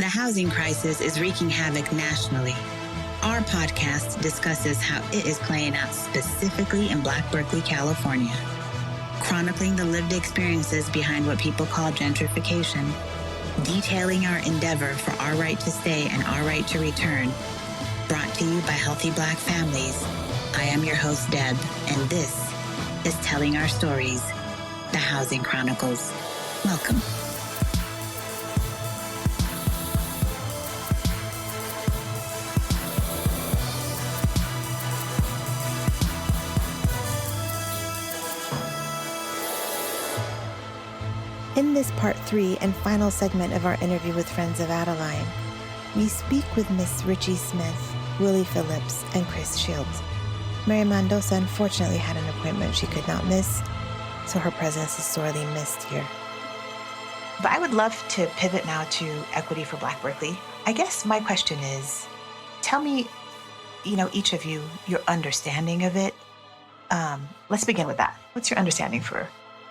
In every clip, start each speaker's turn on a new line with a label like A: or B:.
A: The housing crisis is wreaking havoc nationally. Our podcast discusses how it is playing out specifically in Black Berkeley, California, chronicling the lived experiences behind what people call gentrification, detailing our endeavor for our right to stay and our right to return. Brought to you by Healthy Black Families. I am your host, Deb, and this is Telling Our Stories, the Housing Chronicles. Welcome.
B: In this part 3 and final segment of our interview with Friends of Adeline, we speak with Miss Ritchie Smith, Willie Phillips, and Chris Schildt. Mary Mendoza unfortunately had an appointment she could not miss, so her presence is sorely missed here. But I would love to pivot now to equity for Black Berkeley. I guess my question is, tell me, each of you, your understanding of it. Let's begin with that. What's your understanding for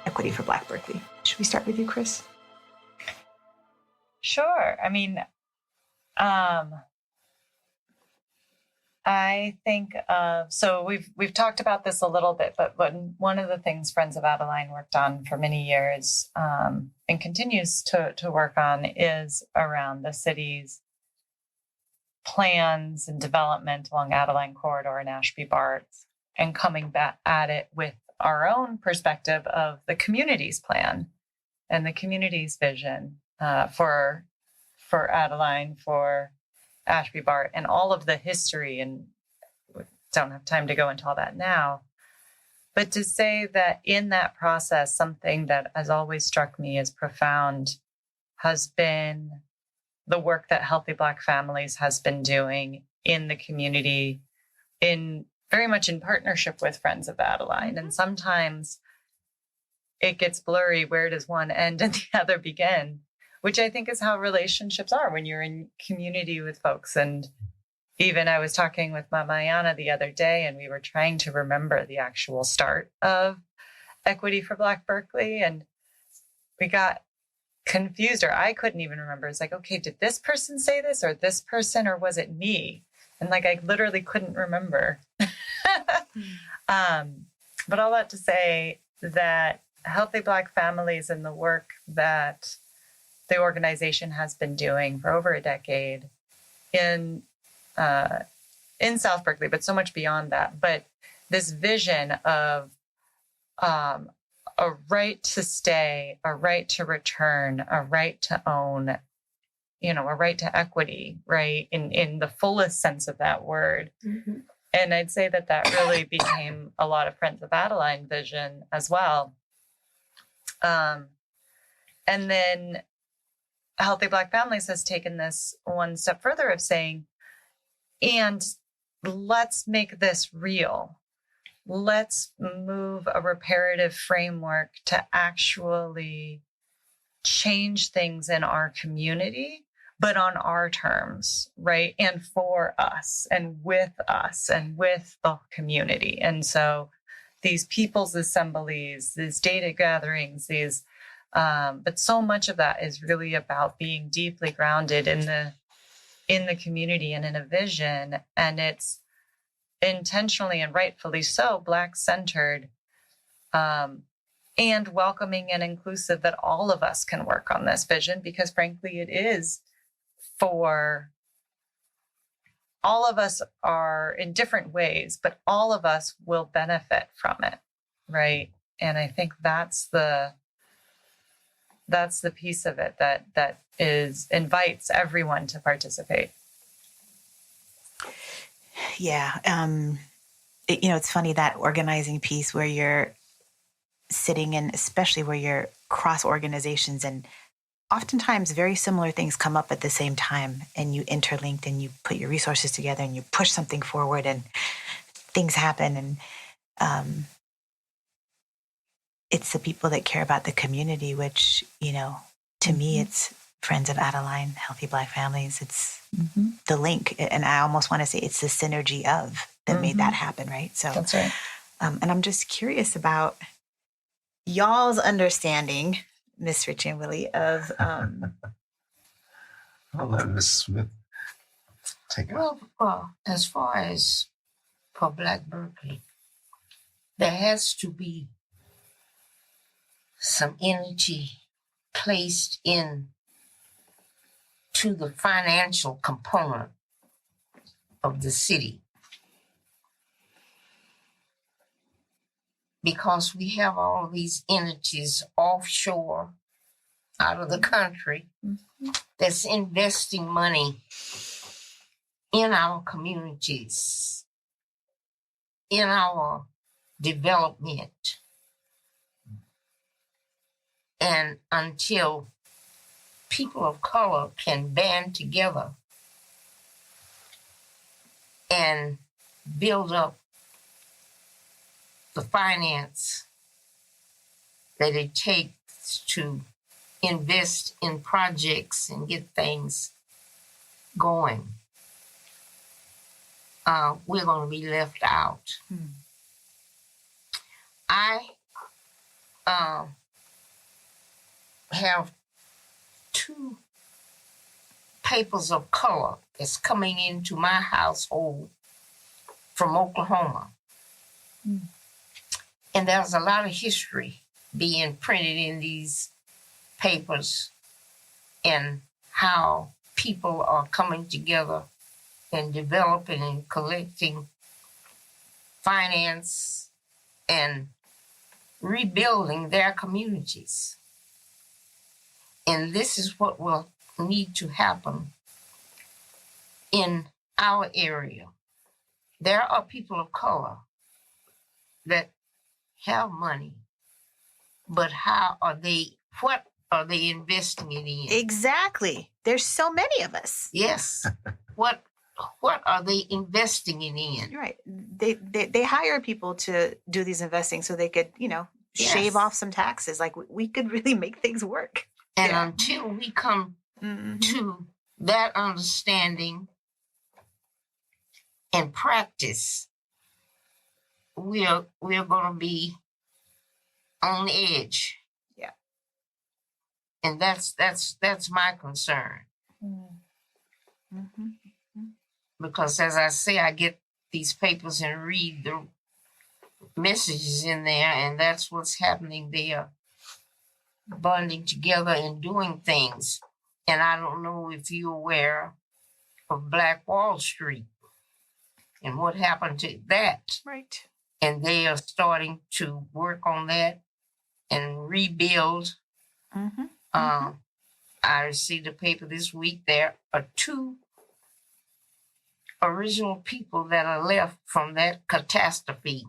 B: equity for Black Berkeley? Should we start with you, Chris?
C: Sure. I think so we've talked about this a little bit, but one of the things Friends of Adeline worked on for many years and continues to work on is around the city's plans and development along Adeline Corridor and Ashby-Bart, and coming back at it with our own perspective of the community's plan and the community's vision for Adeline, for Ashby-Bart, and all of the history. And we don't have time to go into all that now. But to say that in that process, something that has always struck me as profound has been the work that Healthy Black Families has been doing in the community, very much in partnership with Friends of Adeline. And sometimes it gets blurry. Where does one end and the other begin? Which I think is how relationships are when you're in community with folks. And even I was talking with Mamayana the other day, and we were trying to remember the actual start of Equity for Black Berkeley. And we got confused, or I couldn't even remember. It's like, okay, did this person say this or this person, or was it me? And I literally couldn't remember. But all that to say that Healthy Black Families and the work that the organization has been doing for over a decade in South Berkeley, but so much beyond that. But this vision of a right to stay, a right to return, a right to own, a right to equity, right, in the fullest sense of that word. Mm-hmm. And I'd say that really became a lot of Friends of Adeline vision as well. And then Healthy Black Families has taken this one step further of saying, and let's make this real. Let's move a reparative framework to actually change things in our community, but on our terms, right? And for us and with the community. And so these people's assemblies, these data gatherings, but so much of that is really about being deeply grounded in the community and in a vision. And it's intentionally and rightfully so Black-centered, and welcoming and inclusive, that all of us can work on this vision, because frankly, it is for all of us, are in different ways, but all of us will benefit from it, right? And I think that's the piece of it that invites everyone to participate.
B: Yeah. It's funny, that organizing piece where you're sitting in, especially where you're cross organizations, and oftentimes very similar things come up at the same time, and you interlinked and you put your resources together and you push something forward and things happen. And it's the people that care about the community, which, to me, it's Friends of Adeline, Healthy Black Families. It's the link. And I almost want to say it's the synergy of that made that happen, right? So
C: that's right.
B: And I'm just curious about y'all's understanding, Miss Ritchie and Willie, of
D: I'll let Ms. Smith take it.
E: Well, as far as for Black Berkeley, there has to be some energy placed in to the financial component of the city, because we have all these entities offshore out of the country that's investing money in our communities, in our development. And until people of color can band together and build up the finance that it takes to invest in projects and get things going, we're going to be left out. I have 2 papers of color that's coming into my household from Oklahoma. And there's a lot of history being printed in these papers and how people are coming together and developing and collecting finance and rebuilding their communities. And this is what will need to happen in our area. There are people of color that have money, but what are they investing it in?
F: Exactly. There's so many of us.
E: Yes. What are they investing it in?
F: You're right. They hire people to do these investing so they could, shave off some taxes. Like we could really make things work.
E: And until we come to that understanding and practice, we're going to be on edge.
F: Yeah.
E: And that's my concern. Because as I say, I get these papers and read the messages in there, and that's what's happening there. Bonding together and doing things. And I don't know if you're aware of Black Wall Street and what happened to that.
F: Right.
E: And they are starting to work on that and rebuild. I received a paper this week. There are 2 original people that are left from that catastrophe.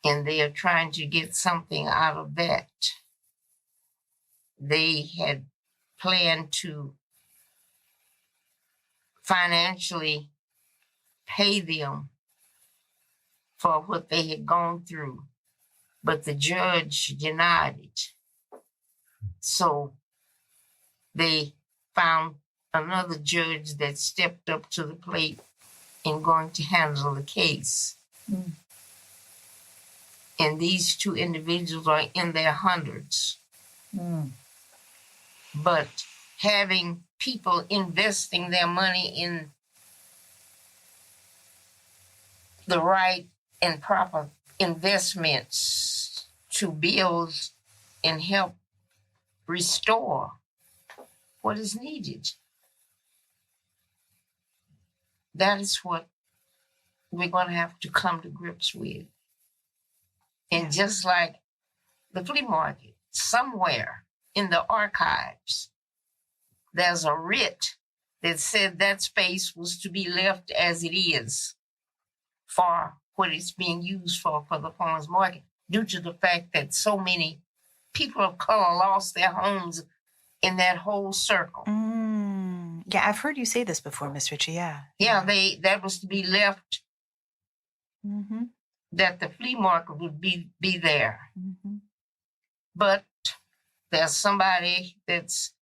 E: And they are trying to get something out of that. They had planned to financially pay them for what they had gone through, but the judge denied it. So they found another judge that stepped up to the plate and going to handle the case. And these 2 individuals are in their hundreds. But having people investing their money in the right and proper investments to build and help restore what is needed, that is what we're going to have to come to grips with. And just like the flea market, somewhere in the archives, there's a writ that said that space was to be left as it is for what it's being used for the farmers market, due to the fact that so many people of color lost their homes in that whole circle.
F: Yeah, I've heard you say this before, Miss Ritchie. Yeah.
E: That was to be left. That the flea market would be there. But there's somebody that's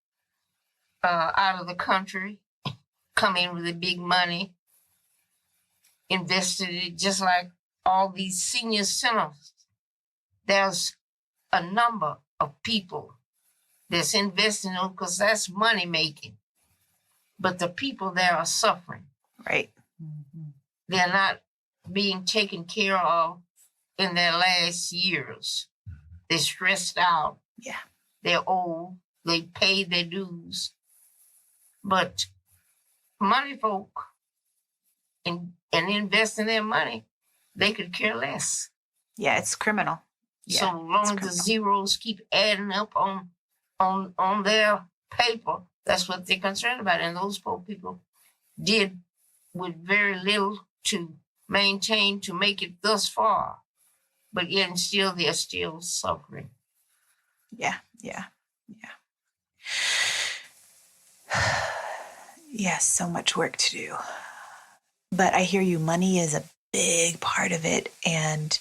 E: out of the country, come in with the big money, invested it, just like all these senior centers. There's a number of people that's investing in them because that's money making. But the people there are suffering.
F: Right.
E: They're not being taken care of in their last years. They're stressed out.
F: Yeah.
E: They're old. They paid their dues. But money folk and investing their money, they could care less.
F: Yeah, it's criminal.
E: So
F: Yeah,
E: long as the zeros keep adding up on their paper, that's what they're concerned about. And those poor people did with very little to maintain to make it thus far. But yet and still, they're still suffering.
F: Yeah. Yes, so much work to do. But I hear you, money is a big part of it, and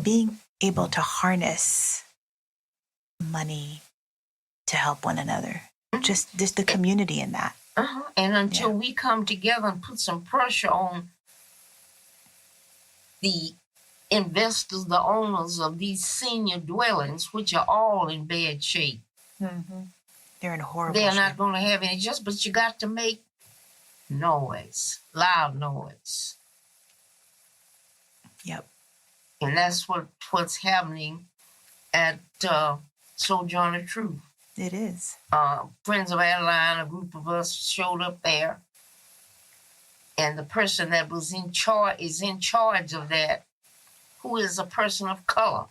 F: being able to harness money to help one another. Just the community in that.
E: And until we come together and put some pressure on the investors, the owners of these senior dwellings, which are all in bad shape.
F: They're in horrible
E: They're
F: shape.
E: not going to have any just, but you got to make noise, loud noise.
F: Yep.
E: And that's what's happening at Sojourner Truth.
F: It is.
E: Friends of Adeline, a group of us showed up there. And the person that was in charge of that, who is a person of color.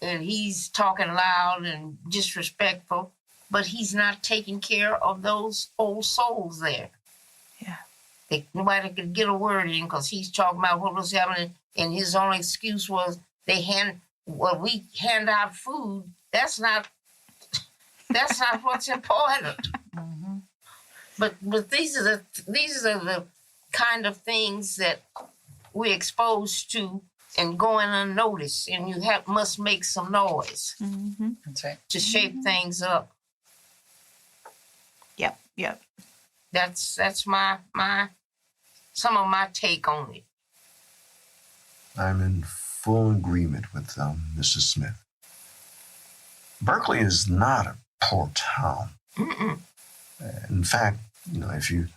E: And he's talking loud and disrespectful, but he's not taking care of those old souls there.
F: Yeah.
E: Nobody could get a word in because he's talking about what was happening, and his only excuse was we hand out food. That's not what's important. But these are the kind of things that we're exposed to and going unnoticed, and you must make some noise
C: That's right.
E: to shape things up.
F: Yep.
E: That's some of my take on it.
D: I'm in full agreement with Mrs. Smith. Berkeley is not a poor town. In fact, if you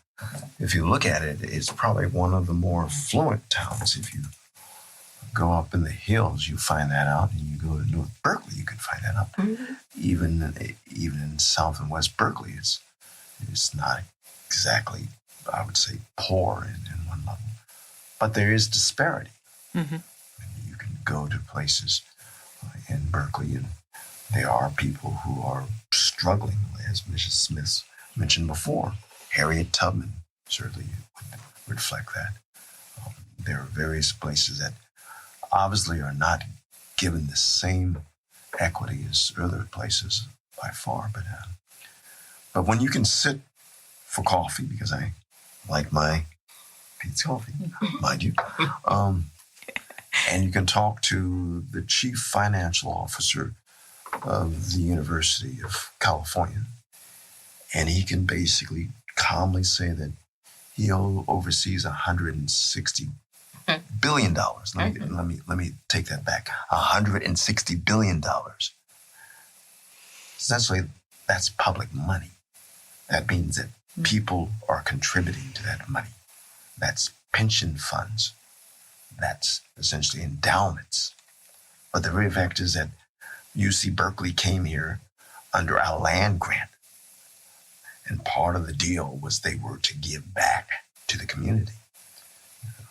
D: look at it, it's probably one of the more affluent towns. If you go up in the hills, you find that out, and you go to North Berkeley, you can find that out. Even in South and West Berkeley, it's not exactly, I would say, poor in one level, but there is disparity. And you can go to places in Berkeley, and there are people who are struggling, as Mrs. Smith mentioned before. Harriet Tubman certainly would reflect that. There are various places that obviously are not given the same equity as other places by far. But when you can sit for coffee, because I like my Pete's coffee, mind you, and you can talk to the chief financial officer of the University of California, and he can basically calmly say that he oversees $160 billion. Let me take that back. $160 billion. Essentially, that's public money. That means that people are contributing to that money. That's pension funds. That's essentially endowments. But the very fact is that UC Berkeley came here under a land grant. And part of the deal was they were to give back to the community.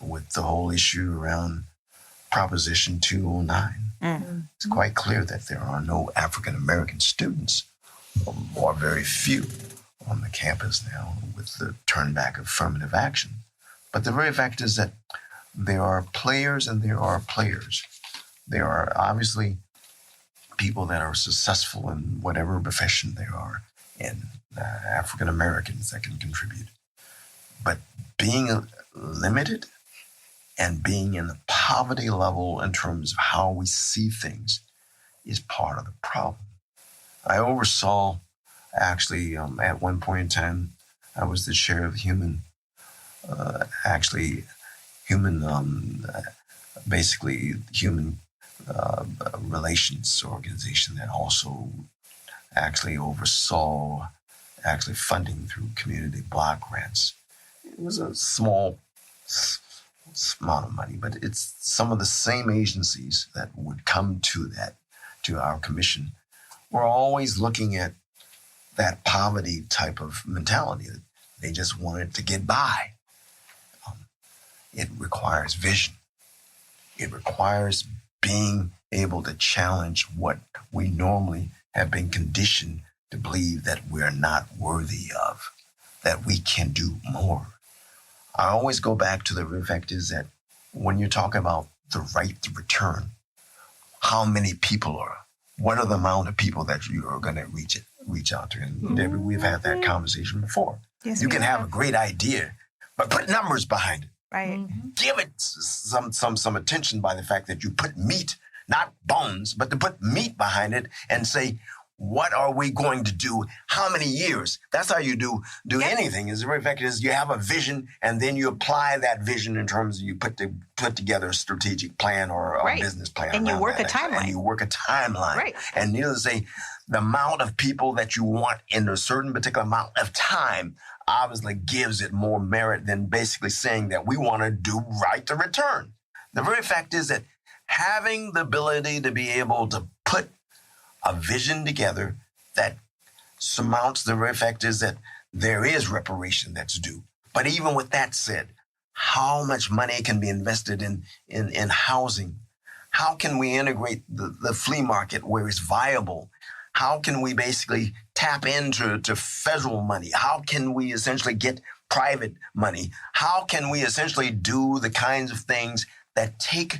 D: With the whole issue around Proposition 209, it's quite clear that there are no African American students, or very few, on the campus now with the turnback of affirmative action. But the very fact is that there are players and there are players. There are obviously people that are successful in whatever profession they are, and African Americans that can contribute. But being limited and being in the poverty level in terms of how we see things is part of the problem. I oversaw, actually, at one point in time, I was the chair of human relations organization that also actually oversaw funding through community block grants. It was a small amount of money, but it's some of the same agencies that would come to our commission. We're always looking at that poverty type of mentality. They just wanted to get by. It requires vision. It requires being able to challenge what we normally have been conditioned to believe that we're not worthy of, that we can do more. I always go back to the fact is that when you're talking about the right to return, how many people what are the amount of people that you are going to reach out to? And Debbie, we've had that conversation before.
F: Yes,
D: you
F: we
D: can have a great idea, but put numbers behind it.
F: Right.
D: Give it some attention by the fact that you put meat, not bones, but to put meat behind it and say, what are we going to do? How many years? That's how you do anything. Is the very fact is you have a vision and then you apply that vision in terms of you put together a strategic plan or a business plan.
F: And you work a timeline.
D: And you work a timeline.
F: Right.
D: And needless to say, the amount of people that you want in a certain particular amount of time obviously gives it more merit than basically saying that we want to do right to return. The very fact is that having the ability to be able to put a vision together that surmounts the very fact is that there is reparation that's due. But even with that said, how much money can be invested in housing? How can we integrate the flea market where it's viable? How can we basically tap into federal money? How can we essentially get private money? How can we essentially do the kinds of things that take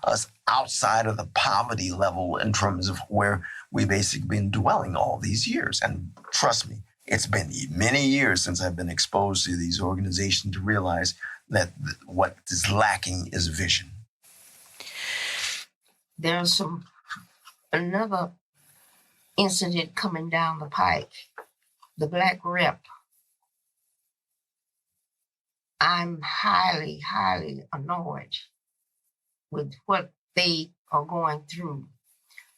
D: us outside of the poverty level in terms of where we've basically been dwelling all these years? And trust me, it's been many years since I've been exposed to these organizations to realize that what is lacking is vision.
E: There's another incident coming down the pike, the Black Rep. I'm highly, highly annoyed with what they are going through.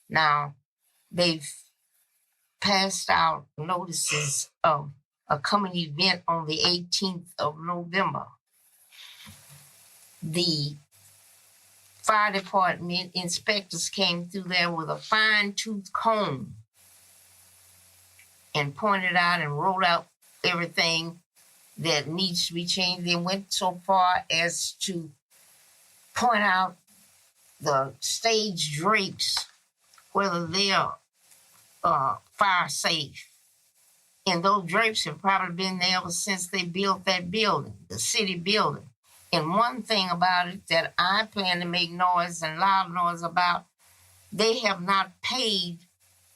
E: Now, they've passed out notices of a coming event on the 18th of November. The fire department inspectors came through there with a fine-tooth comb and pointed out and wrote out everything that needs to be changed. They went so far as to point out the stage drapes, whether they are fire safe. And those drapes have probably been there ever since they built that building, the city building. And one thing about it that I plan to make noise and loud noise about, they have not paid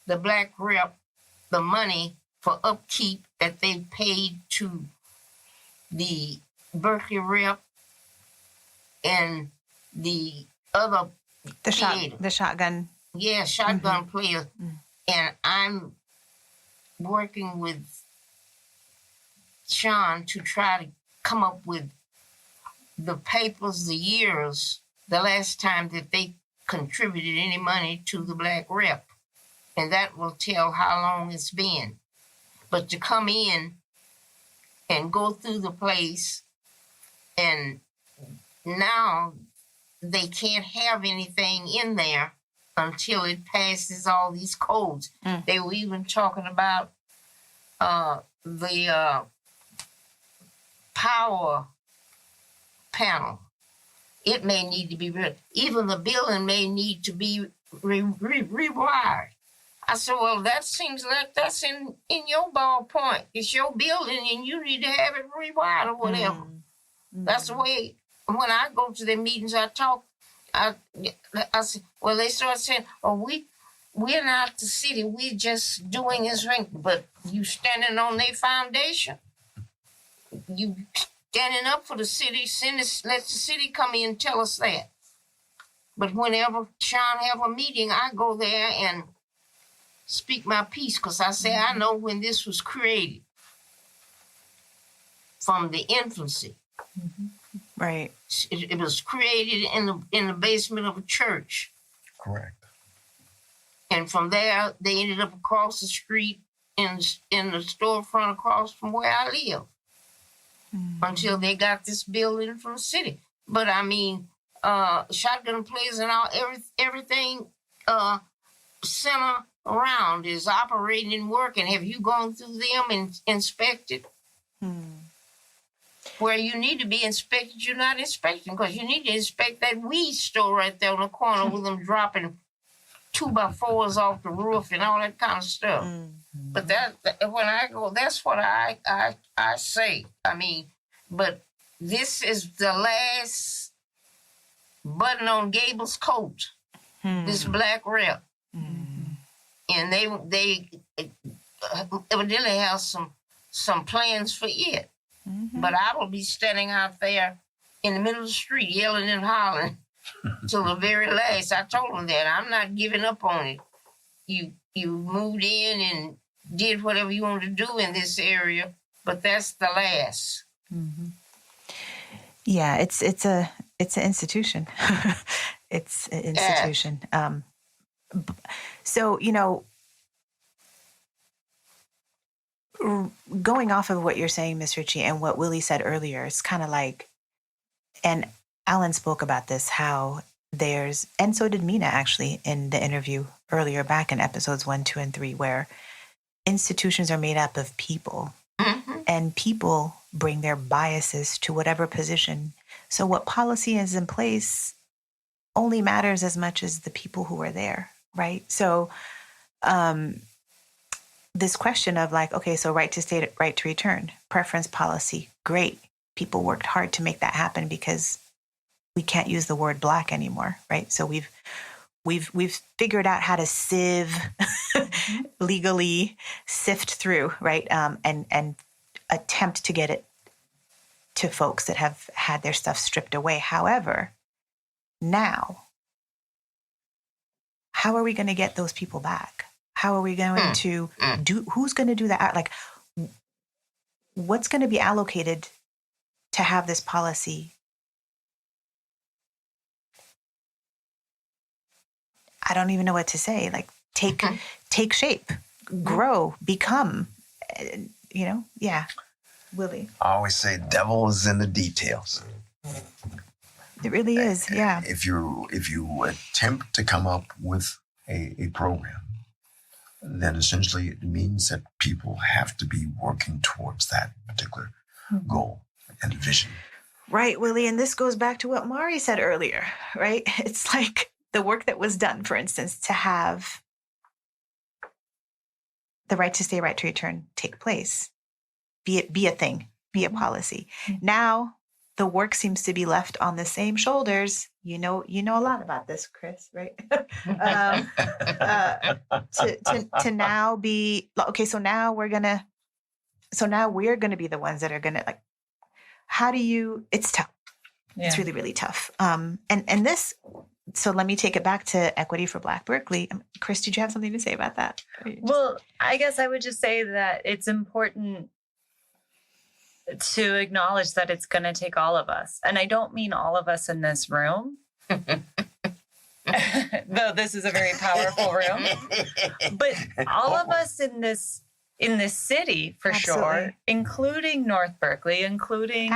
E: the Black Rep the money for upkeep that they paid to the Berkeley Rep and the other
F: the shotgun.
E: Yeah, shotgun player. And I'm working with Sean to try to come up with the papers, the years, the last time that they contributed any money to the Black Rep. And that will tell how long it's been. But to come in and go through the place, and now they can't have anything in there until it passes all these codes. They were even talking about the power panel. It may need to be even the building may need to be rewired. I said, well, that seems like that's in your ballpark. It's your building and you need to have it rewired or whatever. That's the way, when I go to their meetings, I talk, I said, well, they start saying, oh, we're not the city. We're just doing this thing. But you standing on their foundation. You standing up for the city. Let the city come in and tell us that. But whenever Sean have a meeting, I go there and speak my piece, because I say I know when this was created from the infancy.
F: Right.
E: It was created in the basement of a church
D: Correct.
E: And from there, they ended up across the street in the storefront across from where I live until they got this building from the city. But I mean, Shotgun Plays and all everything center around is operating and working. Have you gone through them and inspected? Where you need to be inspected, you're not inspecting, because you need to inspect that weed store right there on the corner with them dropping 2x4s off the roof and all that kind of stuff. But that when I go, that's what I say. I mean, but this is the last button on Gable's coat. This black rep, and they evidently have some plans for it. But I will be standing out there in the middle of the street yelling and hollering till the very last. I told them that I'm not giving up on it. You moved in and did whatever you wanted to do in this area, but that's the last.
F: Yeah, it's an institution. It's an institution. So, you know, going off of what you're saying, Miss Ritchie, and what Willie said earlier, it's kind of like, and Alan spoke about this, how there's, and so did Mina actually in the interview earlier back in episodes 1, 2, and 3, where institutions are made up of people, and people bring their biases to whatever position. So what policy is in place only matters as much as the people who are there, right? So this question of like, okay, so right to stay, right to return, preference policy, great. People worked hard to make that happen because we can't use the word black anymore, right? So we've figured out how to sieve legally sift through, right? And attempt to get it to folks that have had their stuff stripped away. However, now, how are we going to get those people back? How are we going to who's going to do that? Like, what's going to be allocated to have this policy? I don't even know what to say. Like, take shape, grow, become, yeah. Willie.
D: I always say devil is in the details.
F: It really is, yeah.
D: If you attempt to come up with a program, then essentially it means that people have to be working towards that particular goal and vision.
F: Right, Willie. And this goes back to what Mari said earlier, right? It's like the work that was done, for instance, to have the right to stay, right to return take place, be a thing, be a policy. Now, the work seems to be left on the same shoulders. You know a lot about this, Chris, right? To now be okay. So now we're gonna be the ones that are gonna, like. How do you? It's tough. Yeah. It's really, really tough. And this. So let me take it back to Equity for Black Berkeley. Chris, did you have something to say about that?
C: Well, I guess I would just say that it's important to acknowledge that it's going to take all of us. And I don't mean all of us in this room, though this is a very powerful room, but all of us in this city, for sure, including North Berkeley, including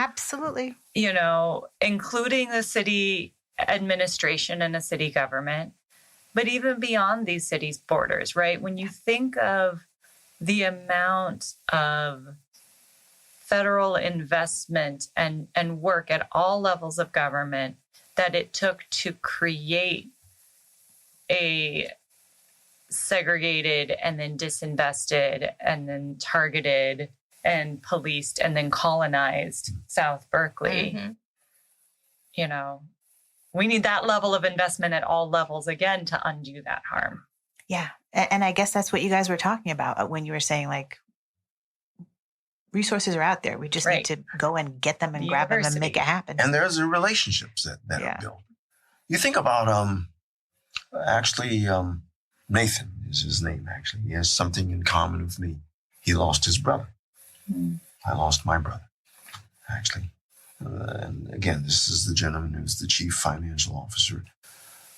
C: including the city administration and the city government, but even beyond these cities' borders, right? When you think of the amount of federal investment and work at all levels of government that it took to create a segregated and then disinvested and then targeted and policed and then colonized South Berkeley, we need that level of investment at all levels again to undo that harm.
F: Yeah. And I guess that's what you guys were talking about when you were saying, like, resources are out there. We just need to go and get them and grab them and make it happen.
D: And there's the relationships that are built. You think about, Nathan is his name, actually. He has something in common with me. He lost his brother. I lost my brother, actually. And again, this is the gentleman who's the chief financial officer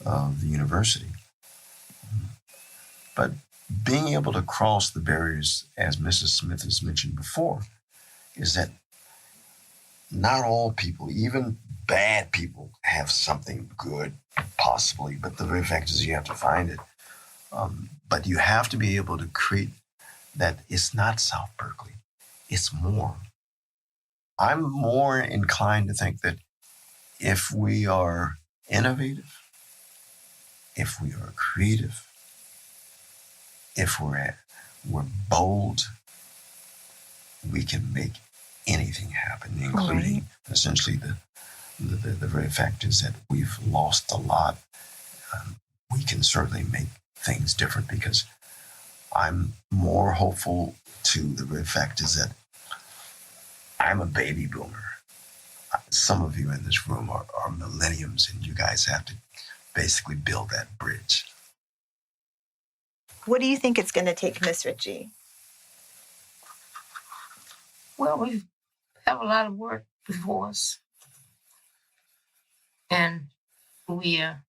D: of the university. But being able to cross the barriers, as Mrs. Smith has mentioned before, is that not all people, even bad people, have something good, possibly, but the very fact is you have to find it. But you have to be able to create that it's not South Berkeley, it's more. I'm more inclined to think that if we are innovative, if we are creative, if we're bold, we can make anything happen, including essentially the very fact is that we've lost a lot. We can certainly make things different because I'm more hopeful to the very fact is that I'm a baby boomer. Some of you in this room are millenniums, and you guys have to basically build that bridge.
B: What do you think it's going to take, Miss Ritchie?
E: Well, we have a lot of work before us. And we are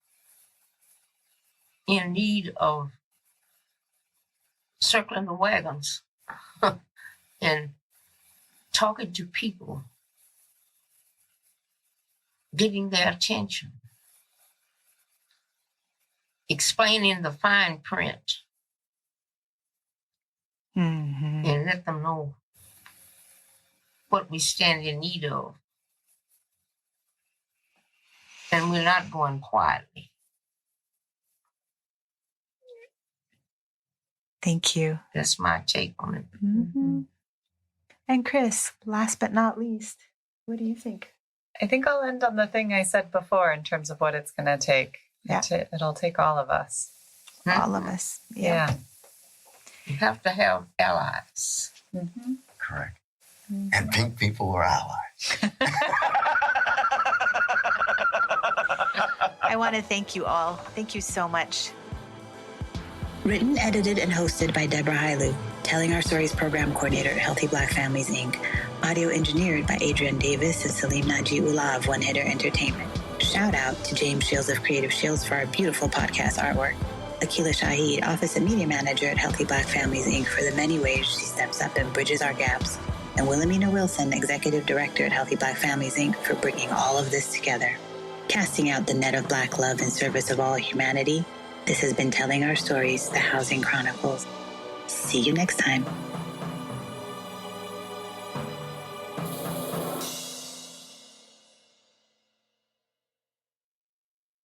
E: in need of circling the wagons and talking to people, getting their attention, explaining the fine print, and let them know what we stand in need of. And we're not going quietly.
F: Thank you.
E: That's my take on it.
F: Mm-hmm. And Chris, last but not least, what do you think?
C: I think I'll end on the thing I said before in terms of what it's going to take.
F: Yeah.
C: It'll take all of us.
F: All of us.
C: Yeah.
E: You have to have allies.
C: Mm-hmm.
D: Correct. Mm-hmm. And pink people are allies.
F: I want to thank you all. Thank you so much.
A: Written, edited, and hosted by Deborah Hailu, Telling Our Stories program coordinator at Healthy Black Families, Inc. Audio engineered by Adrian Davis and Salim Naji Ullah of One Hitter Entertainment. Shout out to James Shields of Creative Shields for our beautiful podcast artwork. Akila Shahid, Office and Media Manager at Healthy Black Families, Inc. for the many ways she steps up and bridges our gaps. And Wilhelmina Wilson, Executive Director at Healthy Black Families, Inc. for bringing all of this together. Casting out the net of Black love in service of all humanity, this has been Telling Our Stories, the Housing Chronicles. See you next time.